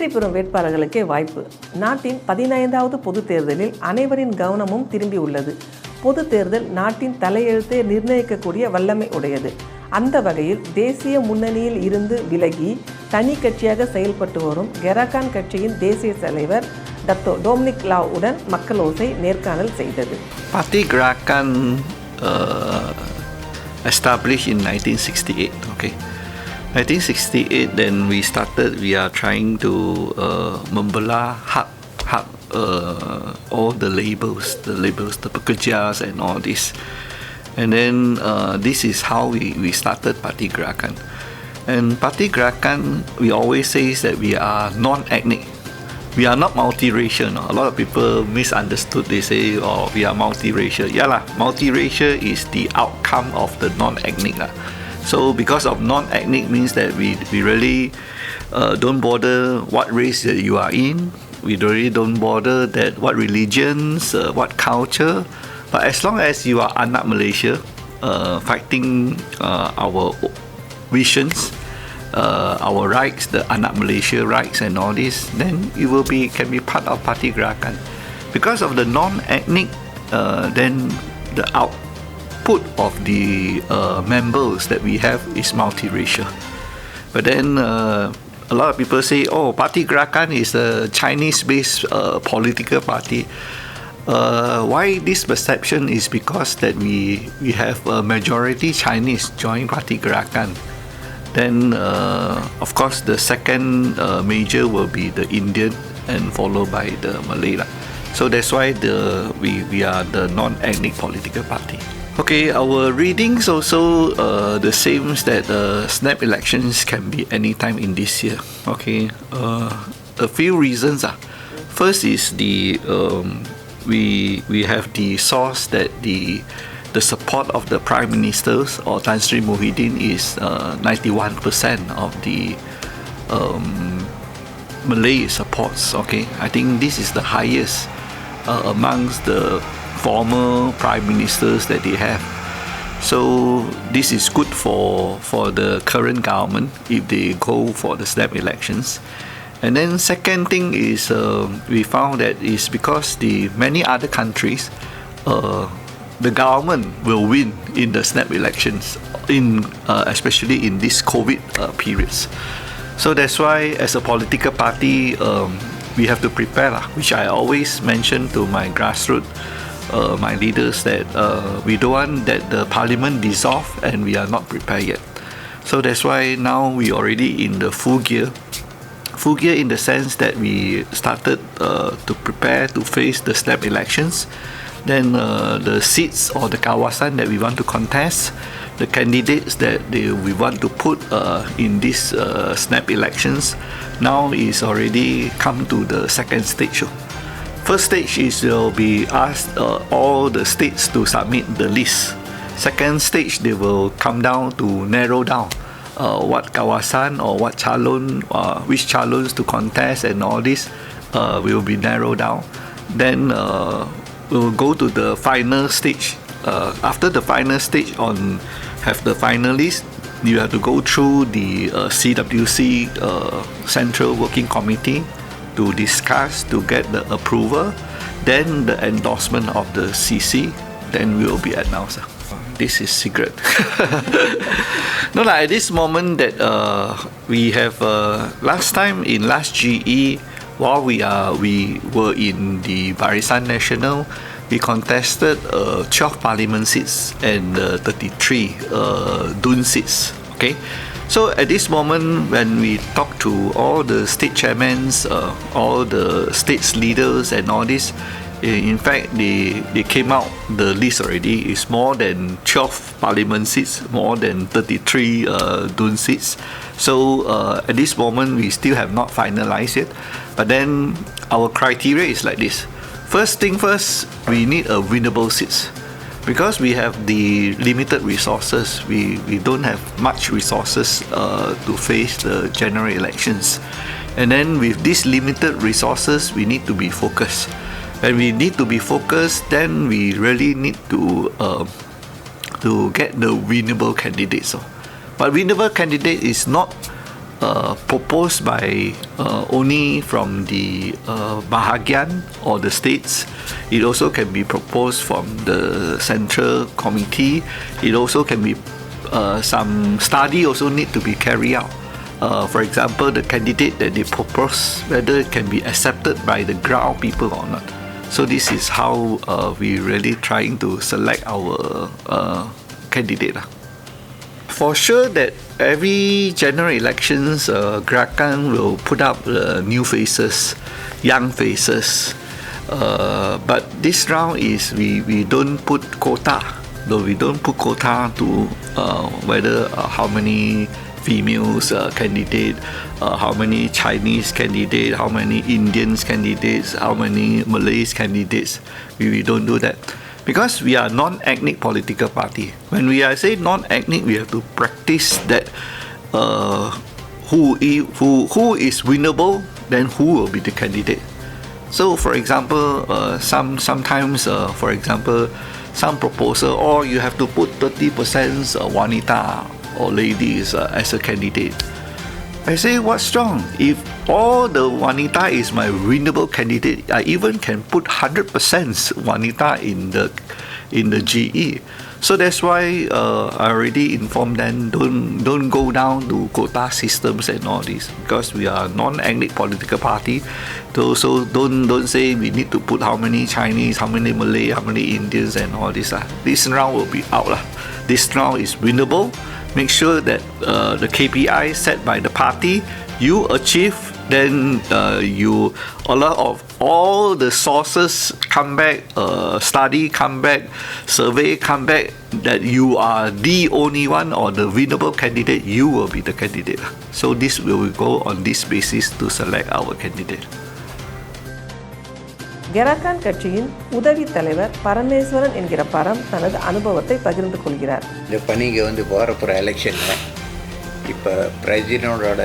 வெற்றி பெறும் வேட்பாளர்களுக்கே வாய்ப்பு. நாட்டின் 15வது பொதுத் தேர்தலில் அனைவரின் கவனமும் திரும்பி உள்ளது. பொது தேர்தல் நாட்டின் தலையெழுத்தை நிர்ணயிக்கக்கூடிய வல்லமை உடையது. அந்த வகையில் தேசிய முன்னணியில் இருந்து விலகி தனி கட்சியாக செயல்பட்டு வரும் கெராகான் கட்சியின் தேசிய தலைவர் டத்தோ டோம்னிக் லாவ் உடன் மக்கள் ஓசை நேர்காணல் செய்தது. Parti Gerakan established in 1968. Okay, 1968. Then we are trying to membelah hak all the labels, the pekerjas and all this. And then this is how we started Parti Gerakan. And Parti Gerakan, we always say that we are non-ethnic. We are not multiracial. No? A lot of people misunderstood. They say, "Oh, we are multiracial." Yeah lah, multiracial is the outcome of the non-ethnic lah. So because of non-ethnic means that we really don't bother what race that you are in. We really don't bother that what religions, what culture. But as long as you are anak Malaysia, fighting our visions, our rights, the anak Malaysia rights and all this, then you can be part of Parti Gerakan. Because of the non-ethnic, then the output of the members that we have is multiracial. But then a lot of people say, "Oh, Parti Gerakan is a Chinese-based political party." Why this perception is because that we have a majority Chinese join Parti Gerakan. Then of course the second major will be the Indian and followed by the Malay. So that's why we are the non-ethnic political party. Okay, our readings also the same that snap elections can be anytime in this year. Okay, a few reasons. First is we have the source that the support of the Prime Ministers or Tan Sri Muhyiddin is 91% of the Malay supports. Okay, I think this is the highest amongst the former Prime Ministers that they have. So this is good for the current government if they go for the snap elections. And then second thing is we found that is because the many other countries the government will win in the snap elections especially in this COVID periods. So that's why as a political party we have to prepare which I always mention to my grassroots my leaders that we don't want that the parliament dissolve and we are not prepared yet. So that's why now we already in the full gear in the sense that we started to prepare to face the snap elections. Then the seats or the kawasan that we want to contest, the candidates that we want to put in this snap elections now is already come to the second stage. First stage is they'll be asked all the states to submit the list. Second stage they will come down to narrow down what kawasan or what calon, which calons to contest and all this will be narrowed down. Then we'll go to the final stage. After the final stage have the finalists, you have to go through the CWC Central Working Committee to discuss, to get the approval, then the endorsement of the CC, then will be announced. This is secret. No, at this moment that we have last time in last GE, while we were in the Barisan Nasional, we contested 12 parliament seats and 33 DUN seats. Okay, so at this moment when we talk to all the state chairmen, all the states leaders and all this, in fact they came out the list already is more than 12 parliament seats, more than 33 DUN seats. So at this moment we still have not finalized it, but then our criteria is like this. First thing first, we need a winnable seats. Because we have the limited resources, we don't have much resources to face the general elections. And then with these limited resources, we need to be focused. When we need to be focused, then we really need to get the winnable candidates. But winnable candidate is not proposed by only from the Bahagian or the states. It also can be proposed from the central committee. It also can be some study also need to be carried out. For example, the candidate that they propose, whether it can be accepted by the ground people or not. So this is how we really trying to select our candidate. For sure that every general elections, Gerakan will put up new faces, young faces. But this round is we don't put quota. Though we don't put quota to whether how many females candidate, how many Chinese candidate, how many Indians candidates, how many Malays candidates. We don't do that. Because we are non-ethnic political party. When we say non-ethnic, we have to practice that who is winnable, then who will be the candidate. So, for example, sometimes, for example, some proposal, or you have to put 30% wanita or ladies as a candidate. I say, what's wrong? If all the wanita is my winnable candidate, I even can put 100% wanita in the GE. So that's why I already informed them, don't go down to quota systems and all this, because we are non-ethnic political party. So don't say we need to put how many Chinese, how many Malay, how many Indians and all this. This round will be out. This round is winnable. Make sure that the KPI set by the party you achieve, then you a lot of all the sources come back, study come back, survey come back that you are the only one or the winnable candidate. You will be the candidate. So this will go on this basis to select our candidate. Gerakan கட்சியின் உதவி தலைவர் பரமேஸ்வரன் என்கிற பரம் தனது அனுபவத்தை பகிர்ந்து கொள்கிறார். இந்த பணிக்கு போகிற எலெக்ஷனில் இப்போ பிரசிடெண்டோட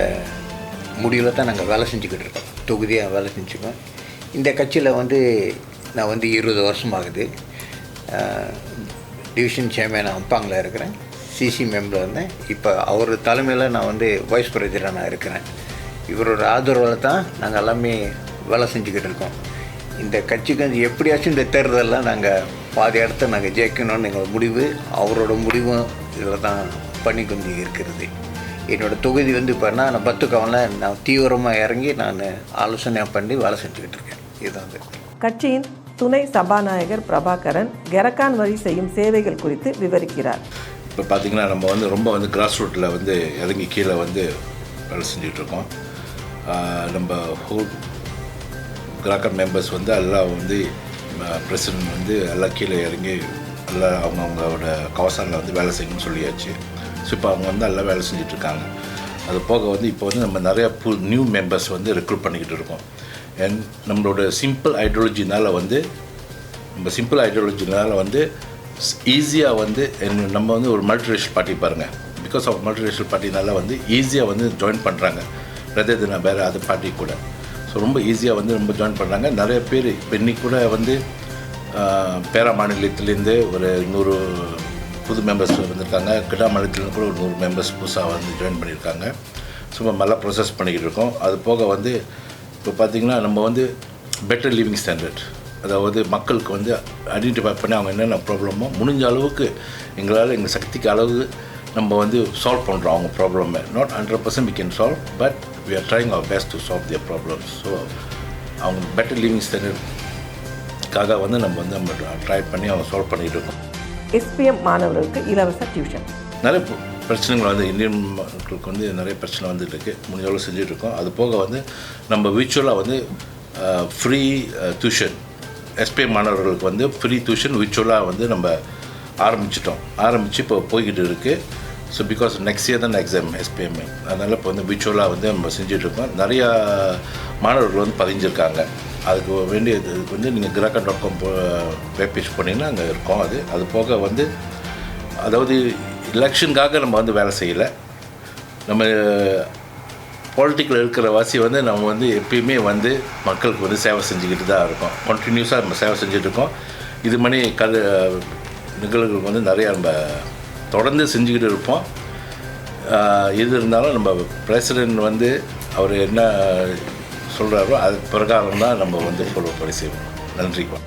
முடிவில் தான் நாங்கள் வேலை செஞ்சுக்கிட்டு இருக்கோம், தொகுதியாக வேலை செஞ்சுக்கோம். இந்த கட்சியில் நான் 20 வருஷம் ஆகுது. டிவிஷன் சேர்மேன் அம்பாங்கில் இருக்கிறேன், சிசி மெம்பரில் இருந்தேன். இப்போ அவர் தலைமையில் நான் வைஸ் பிரசிடெண்டாக இருக்கிறேன். இவரோட ஆதரவில் தான் நாங்கள் எல்லாமே வேலை செஞ்சுக்கிட்டு இருக்கோம். இந்த கட்சிக்கு எப்படியாச்சும் இந்த தேர்தலில் நாங்கள் பாதி இடத்த நாங்கள் ஜெயிக்கணும்னு எங்கள் முடிவு, அவரோட முடிவும் இதில் தான் பண்ணி கொஞ்சம் இருக்கிறது. என்னோடய தொகுதி இப்போ நான் 10 கவனில் நான் தீவிரமாக இறங்கி நான் ஆலோசனை பண்ணி வேலை செஞ்சுக்கிட்டு இருக்கேன். இதுதான் கட்சியின் துணை சபாநாயகர் பிரபாகரன் கெராக்கான் வழி செய்யும் சேவைகள் குறித்து விவரிக்கிறார். இப்போ பார்த்திங்கன்னா நம்ம ரொம்ப கிராஸ் ரூட்டில் இறங்கி கீழே வேலை செஞ்சுட்ருக்கோம். நம்ம ஹோல் கிராக்கன் மெம்பர்ஸ் எல்லாம் பிரசிடென்ட் எல்லாம் கீழே இறங்கி எல்லாம் அவங்களோட கவசானில் வேலை செய்யணும்னு சொல்லியாச்சு. ஸோ இப்போ அவங்க எல்லாம் வேலை செஞ்சிட்ருக்காங்க. அது போக இப்போ நம்ம நிறையா நியூ மெம்பர்ஸ் ரெக்ரூட் பண்ணிக்கிட்டு இருக்கோம். அண்ட் நம்மளோட சிம்பிள் ஐடியாலஜினால் நம்ம சிம்பிள் ஐடியாலஜினால் ஈஸியாக நம்ம ஒரு மல்டிரேஷியல் பார்ட்டி பாருங்கள். பிகாஸ் ஆஃப் மல்டிரேஷியல் பார்ட்டினால ஈஸியாக ஜாயின் பண்ணுறாங்க ரதர் தின வேறு அது பார்ட்டி கூட. ஸோ ரொம்ப ஈஸியாக ரொம்ப ஜாயின் பண்ணுறாங்க. நிறைய பேர் இப்போ இன்றைக்கி கூட பேரா மாநிலத்திலேருந்து ஒரு 100 புது மெம்பர்ஸ் வந்திருக்காங்க. கிடா மாநிலத்துலேருந்து கூட ஒரு 100 மெம்பர்ஸ் புதுசாக ஜாயின் பண்ணியிருக்காங்க. ஸோ நல்லா ப்ரொசஸ் பண்ணிக்கிட்டு இருக்கோம். அது போக இப்போ பார்த்திங்கன்னா நம்ம பெட்டர் லிவிங் ஸ்டாண்டர்ட், அதாவது மக்களுக்கு ஐடென்டிஃபை பண்ணி அவங்க என்னென்ன ப்ராப்ளமோ முடிஞ்ச அளவுக்கு எங்கள் சக்திக்கு அளவு நம்ம சால்வ் பண்ணுறோம் அவங்க ப்ராப்ளமை. Not 100% we can solve, but we are trying our best to solve their problems. So அவங்க பெட்டர் லிவிங் ஸ்டாண்டர்டுக்காக நம்ம ட்ரை பண்ணி அவங்க சால்வ் பண்ணிகிட்டு இருக்கோம். SPM மாணவர்களுக்கு இலவச டியூஷன். நிறைய பிரச்சனைகள் இந்தியன் மக்களுக்கு நிறைய பிரச்சனை இருக்குது, முடிஞ்ச அளவு செஞ்சுட்ருக்கோம். அது போக நம்ம விர்ச்சுவலாக ஃப்ரீ டியூஷன் SPM மாணவர்களுக்கு ஃப்ரீ டியூஷன் விர்ச்சுவலாக நம்ம ஆரம்பித்து இப்போ போய்கிட்டு இருக்குது. ஸோ பிகாஸ் நெக்ஸ்ட் இயர் தான் எக்ஸாம் SPM, அதனால் இப்போ விர்ச்சுவலாக நம்ம செஞ்சிட்ருக்கோம். நிறையா மாணவர்கள் பதிஞ்சிருக்காங்க. அதுக்கு வேண்டியது நீங்கள் gerakan.com வெப்பேஜ் போனீங்கன்னா அங்கே இருக்கும். அது போக அதாவது எலெக்ஷனுக்காக நம்ம வேலை செய்யலை. நம்ம பாலிட்டிக்கில் இருக்கிற வாசி நம்ம எப்பயுமே மக்களுக்கு சேவை செஞ்சுக்கிட்டு தான் இருக்கோம். கண்டினியூஸாக நம்ம சேவை செஞ்சுட்ருக்கோம். இது மாதிரி நிகழ்வுகள் நிறையா நம்ம தொடர்ந்து செஞ்சுக்கிட்டு இருப்போம். எது இருந்தாலும் நம்ம பிரசிடெண்ட் வந்து அவர் என்ன சொல்கிறாரோ அது பிரகாரம் தான் நம்ம வந்து ஃபாலோ பண்ணி செய்வோம். நன்றிப்பா.